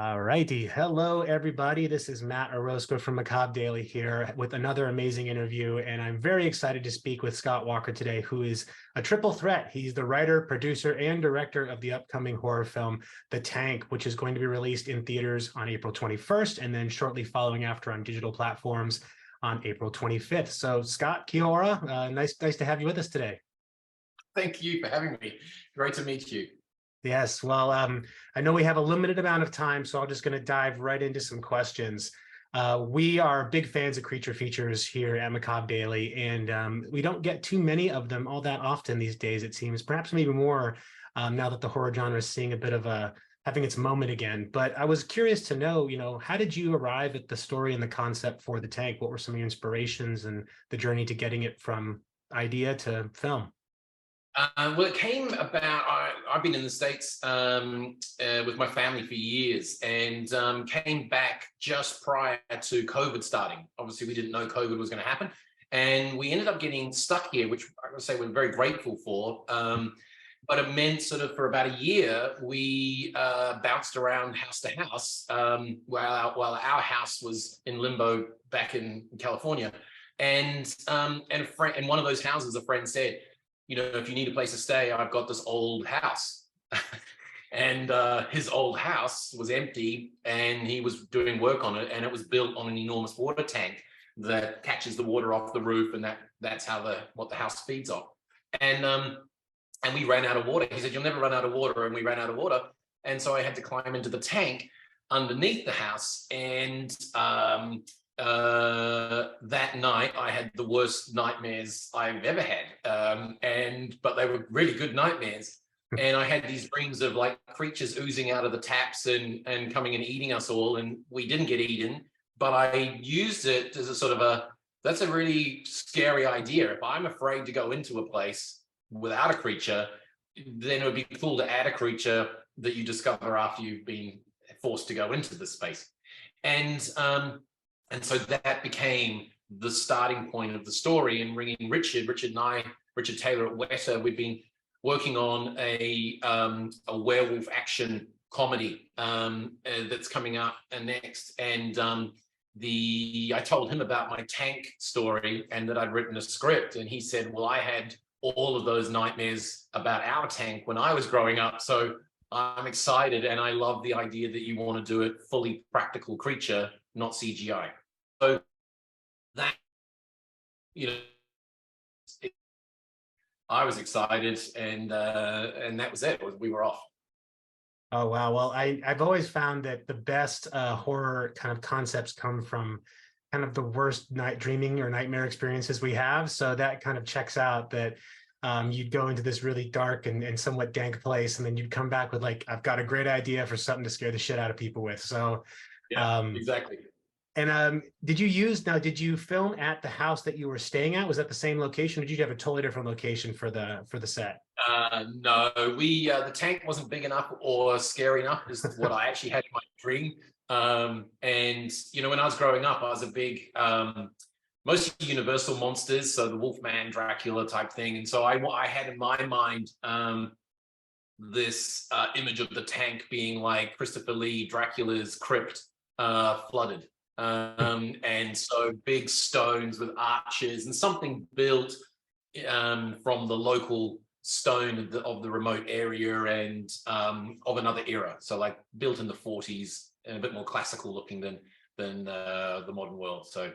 All righty. Hello, everybody. This is Matt Orozco from Macabre Daily here with another amazing interview. And I'm very excited to speak with Scott Walker today, who is a triple threat. He's the writer, producer, and director of the upcoming horror film, The Tank, which is going to be released in theaters on April 21st, and then shortly following after on digital platforms on April 25th. So Scott, kia ora. Nice to have you with us today. Thank you for having me. Great to meet you. Yes, well, I know we have a limited amount of time, so I'm just going to dive right into some questions. We are big fans of creature features here at Macabre Daily, and we don't get too many of them all that often these days, it seems, perhaps maybe more now that the horror genre is seeing a bit of having its moment again. But I was curious to know, how did you arrive at the story and the concept for The Tank? What were some of your inspirations and the journey to getting it from idea to film? Well, it came about, I've been in the States with my family for years and came back just prior to COVID starting. Obviously, we didn't know COVID was going to happen. And we ended up getting stuck here, which I would say we're very grateful for. But it meant sort of for about a year, we bounced around house to house while our house was in limbo back in California. And a friend, in one of those houses, a friend said, if you need a place to stay, I've got this old house. And his old house was empty and he was doing work on it, and it was built on an enormous water tank that catches the water off the roof, and that's how what the house feeds off. And we ran out of water. He said, you'll never run out of water. And we ran out of water. And so I had to climb into the tank underneath the house. And that night I had the worst nightmares I've ever had. But they were really good nightmares. And I had these dreams of like creatures oozing out of the taps and coming and eating us all. And we didn't get eaten, but I used it as a sort of that's a really scary idea. If I'm afraid to go into a place without a creature, then it would be cool to add a creature that you discover after you've been forced to go into the space. And so that became the starting point of the story. And ringing Richard Taylor at Weta, we've been working on a werewolf action comedy that's coming up next. And I told him about my tank story and that I'd written a script. And he said, well, I had all of those nightmares about our tank when I was growing up. So I'm excited, and I love the idea that you want to do it fully practical creature, not CGI. So that, I was excited, and that was it. We were off. Oh, wow. Well, I've always found that the best horror kind of concepts come from kind of the worst dreaming or nightmare experiences we have. So that kind of checks out that you'd go into this really dark and somewhat dank place, and then you'd come back with like, I've got a great idea for something to scare the shit out of people with. So yeah, exactly. And did you film at the house that you were staying at? Was that the same location, or did you have a totally different location for the set? No, the tank wasn't big enough or scary enough, is what I actually had in my dream. And when I was growing up, I was a big mostly Universal monsters, so the Wolfman, Dracula type thing. And so I had in my mind this image of the tank being like Christopher Lee, Dracula's crypt flooded. And so big stones with arches and something built from the local stone of the remote area and of another era. So like built in the 40s and a bit more classical looking than the modern world. So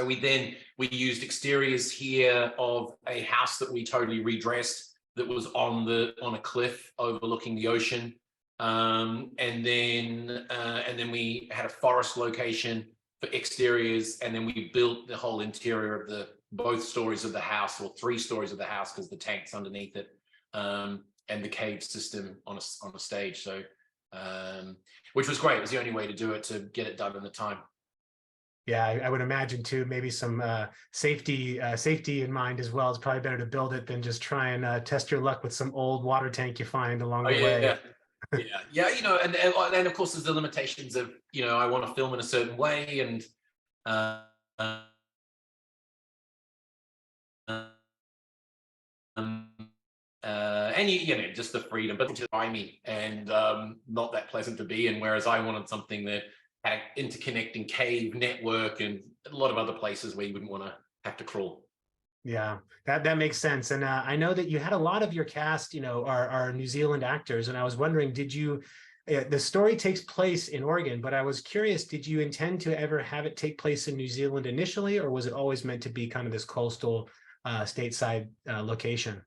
we used exteriors here of a house that we totally redressed that was on a cliff overlooking the ocean. And then we had a forest location for exteriors, and then we built the whole interior of both stories of the house, or 3 stories of the house, because the tank's underneath it, and the cave system on a stage. So, which was great. It was the only way to do it, to get it done in the time. Yeah, I would imagine too. Maybe some safety in mind as well. It's probably better to build it than just try and test your luck with some old water tank you find along the way. Yeah. Yeah, and of course there's the limitations of, I want to film in a certain way, and and you know, just the freedom, but just grimy and not that pleasant to be in. Whereas I wanted something that had interconnecting cave network and a lot of other places where you wouldn't want to have to crawl. Yeah, that makes sense. And I know that you had a lot of your cast, are New Zealand actors. And I was wondering, the story takes place in Oregon, but I was curious, did you intend to ever have it take place in New Zealand initially, or was it always meant to be kind of this coastal stateside location?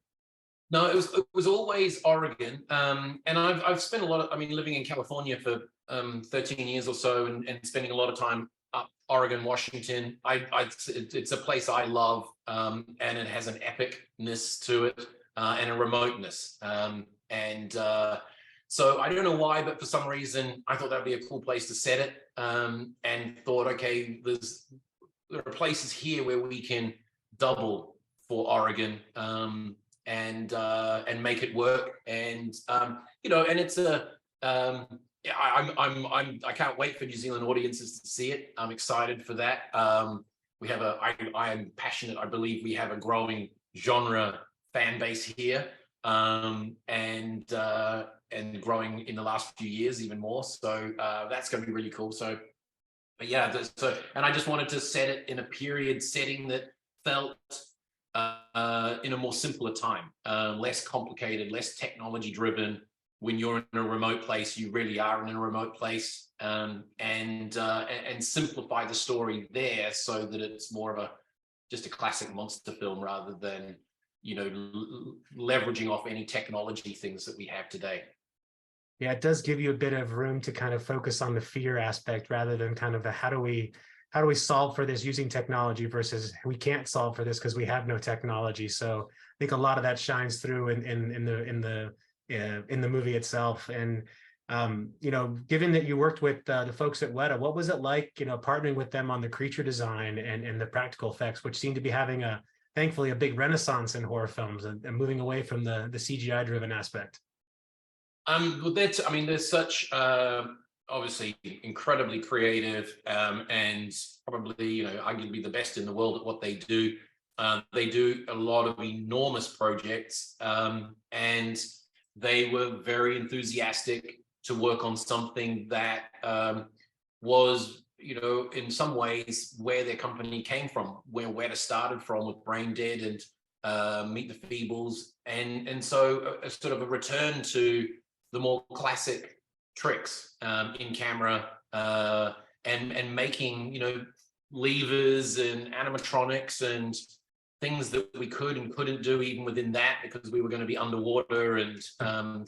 No, it was always Oregon. And I've spent a lot of, I mean, living in California for 13 years or so, and spending a lot of time up Oregon, Washington. It's a place I love, and it has an epicness to it, and a remoteness. So I don't know why, but for some reason I thought that'd be a cool place to set it, and thought, okay, there are places here where we can double for Oregon, and make it work. And and it's I can't wait for New Zealand audiences to see it. I'm excited for that. I am passionate. I believe we have a growing genre fan base here, and growing in the last few years even more. So that's going to be really cool. So, but yeah, and I just wanted to set it in a period setting that felt in a more simpler time, less complicated, less technology driven. When you're in a remote place, you really are in a remote place, and simplify the story there so that it's more of just a classic monster film rather than leveraging off any technology things that we have today. Yeah, it does give you a bit of room to kind of focus on the fear aspect rather than kind of the how do we solve for this using technology versus we can't solve for this because we have no technology. So I think a lot of that shines through in the movie itself. And given that you worked with the folks at Weta, what was it like partnering with them on the creature design and the practical effects, which seem to be having thankfully a big renaissance in horror films and moving away from the CGI driven aspect? Well, there's such obviously incredibly creative, and probably arguably the best in the world at what they do. They do a lot of enormous projects, and they were very enthusiastic to work on something that was, in some ways where their company came from, where Weta started from with Brain Dead and Meet the Feebles, and so a sort of a return to the more classic tricks in camera, and making levers and animatronics and things that we could and couldn't do even within that, because we were going to be underwater, and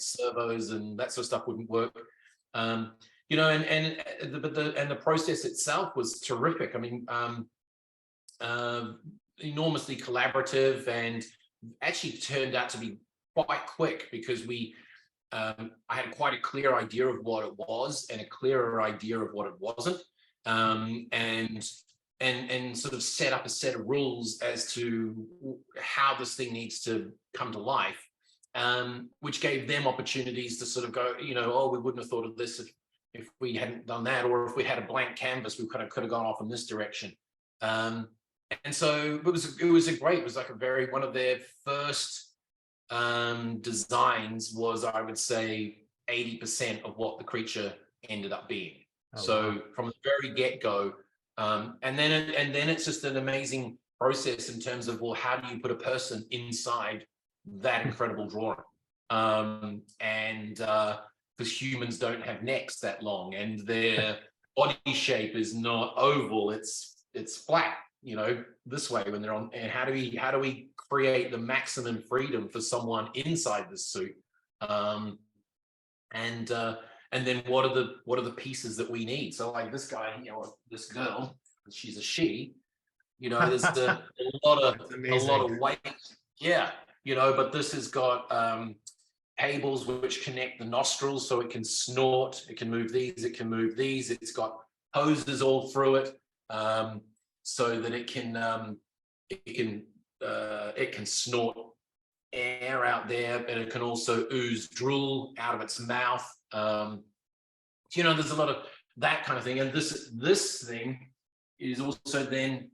servos and that sort of stuff wouldn't work. And the process itself was terrific. I mean, enormously collaborative, and actually turned out to be quite quick because I had quite a clear idea of what it was and a clearer idea of what it wasn't, and sort of set up a set of rules as to how this thing needs to come to life, which gave them opportunities to sort of go, oh, we wouldn't have thought of this if we hadn't done that, or if we had a blank canvas, we could have gone off in this direction. And so it was like one of their first designs was, I would say, 80% of what the creature ended up being. Oh, so wow. From the very get-go, and then it's just an amazing process in terms of, well, how do you put a person inside that incredible drawing? And because humans don't have necks that long, and their body shape is not oval, it's flat, this way when they're on. And how do we create the maximum freedom for someone inside the suit? And then what are the pieces that we need? So like this guy, this girl, she's a she, there's a lot of weight. Yeah, but this has got cables which connect the nostrils so it can snort, it can move these, it's got hoses all through it, so that it can snort air out there, and it can also ooze drool out of its mouth. There's a lot of that kind of thing. And this thing is also then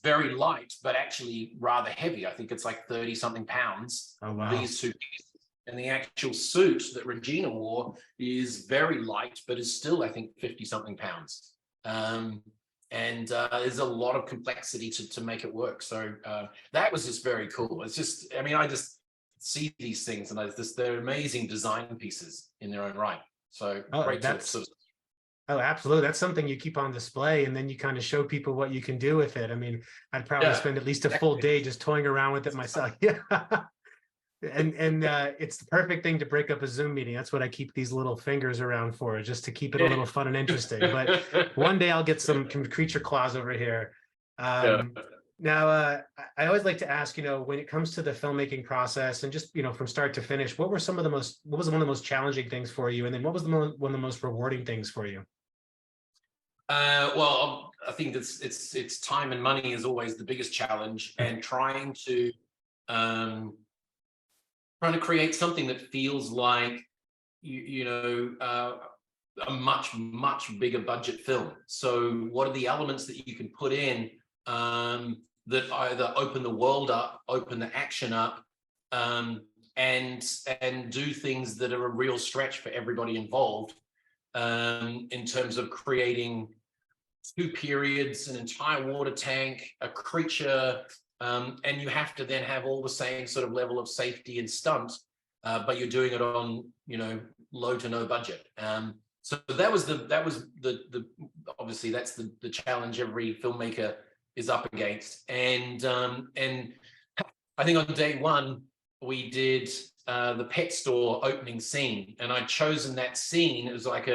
very light, but actually rather heavy. I think it's like 30 something pounds. Oh, wow. These two pieces. And the actual suit that Regina wore is very light, but is still, I think, 50 something pounds. And there's a lot of complexity to make it work. So that was just very cool. It's just, I mean, I just see these things and they're amazing design pieces in their own right. So great to sort of. Oh, absolutely. That's something you keep on display, and then you kind of show people what you can do with it. I mean, I'd probably spend at least a full day just toying around with it myself. Yeah. And it's the perfect thing to break up a Zoom meeting. That's what I keep these little fingers around for, just to keep it a little fun and interesting. But one day I'll get some creature claws over here. Now, I always like to ask, when it comes to the filmmaking process and just, from start to finish, what was one of the most challenging things for you? And then what was one of the most rewarding things for you? Well, I think it's time and money is always the biggest challenge, and trying to create something that feels like a much bigger budget film. So what are the elements that you can put in that either open the world up, open the action up, and do things that are a real stretch for everybody involved, in terms of creating 2 periods, an entire water tank, a creature, and you have to then have all the same sort of level of safety and stunt, but you're doing it on, low to no budget. So that was the obviously that's the challenge every filmmaker is up against. And I think on day one we did the pet store opening scene, and I'd chosen that scene. It was like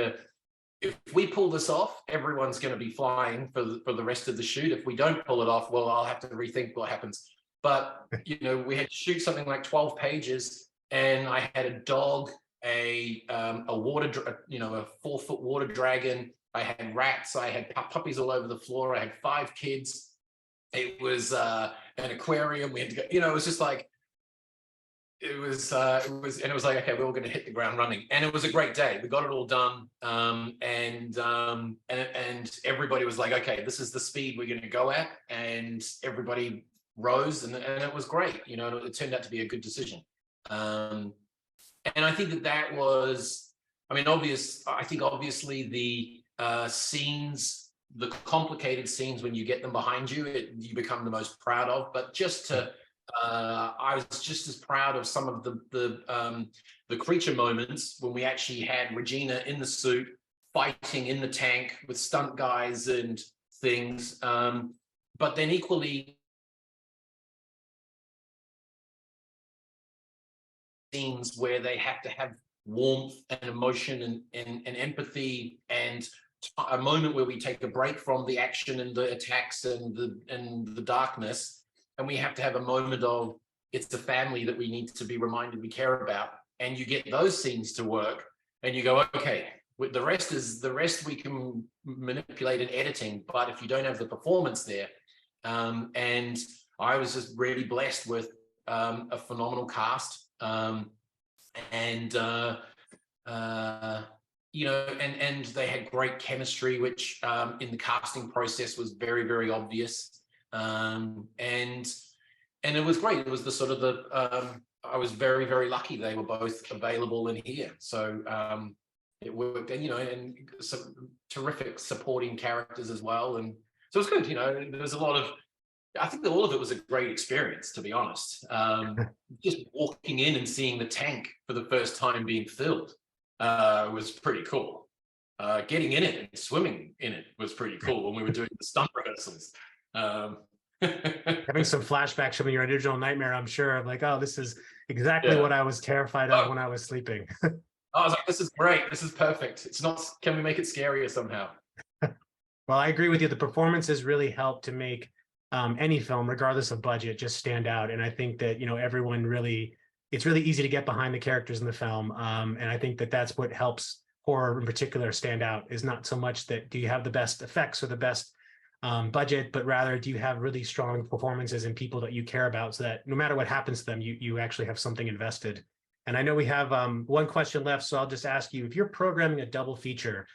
if we pull this off, everyone's going to be flying for the rest of the shoot. If we don't pull it off, well, I'll have to rethink what happens. But, we had to shoot something like 12 pages, and I had a dog, a water, a 4-foot water dragon. I had rats. I had puppies all over the floor. I had 5 kids. It was an aquarium. We had to go, it was just like, it was like, okay, we're all going to hit the ground running, and it was a great day. We got it all done, and everybody was like, okay, this is the speed we're going to go at, and everybody rose, and it was great. It turned out to be a good decision, and I think that was, I mean, obviously the scenes, the complicated scenes, when you get them behind you, you become the most proud of. But just to I was just as proud of some of the creature moments when we actually had Regina in the suit fighting in the tank with stunt guys and things. But then equally, scenes where they have to have warmth and emotion and empathy, and a moment where we take a break from the action and the attacks and the darkness. And we have to have a moment of, it's the family that we need to be reminded we care about. And you get those scenes to work, and you go, okay, the rest we can manipulate in editing, but if you don't have the performance there, and I was just really blessed with a phenomenal cast, and they had great chemistry, which in the casting process was very, very obvious. And it was great. It was the sort of I was very, very lucky they were both available in here. So it worked, and and some terrific supporting characters as well. And so it was good. There was a lot of, I think that all of it was a great experience, to be honest. Just walking in and seeing the tank for the first time being filled was pretty cool. Getting in it and swimming in it was pretty cool when we were doing the stunt rehearsals. Having some flashbacks from your original nightmare, I'm sure, of like, oh, this is exactly what I was terrified of when I was sleeping. I was like, this is great. This is perfect. It's not, can we make it scarier somehow? Well, I agree with you. The performances really help to make any film, regardless of budget, just stand out. And I think that, everyone really, it's really easy to get behind the characters in the film. And I think that that's what helps horror in particular stand out, is not so much that do you have the best effects or the best budget, but rather do you have really strong performances and people that you care about, so that no matter what happens to them, you actually have something invested. And I know we have one question left, so I'll just ask you, if you're programming a double feature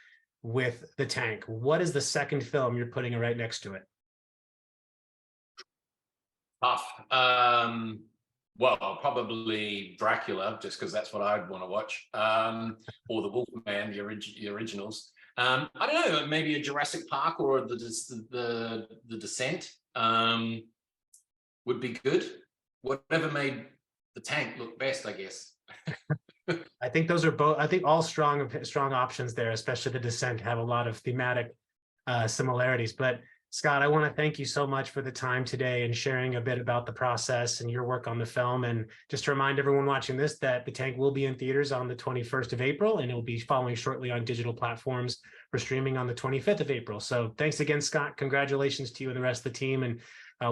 with the tank, what is the second film you're putting right next to it? Tough. Well, probably Dracula, just because that's what I'd want to watch, or the Wolfman, the originals. I don't know, maybe a Jurassic Park or the Descent would be good. Whatever made the tank look best, I guess. I think those are both, I think all strong options there, especially the Descent, have a lot of thematic similarities. But Scott, I want to thank you so much for the time today and sharing a bit about the process and your work on the film. And just to remind everyone watching this that The Tank will be in theaters on the 21st of April, and it will be following shortly on digital platforms for streaming on the 25th of April. So thanks again, Scott. Congratulations to you and the rest of the team. And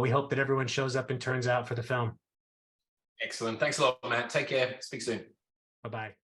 we hope that everyone shows up and turns out for the film. Excellent. Thanks a lot, Matt. Take care. Speak soon. Bye-bye.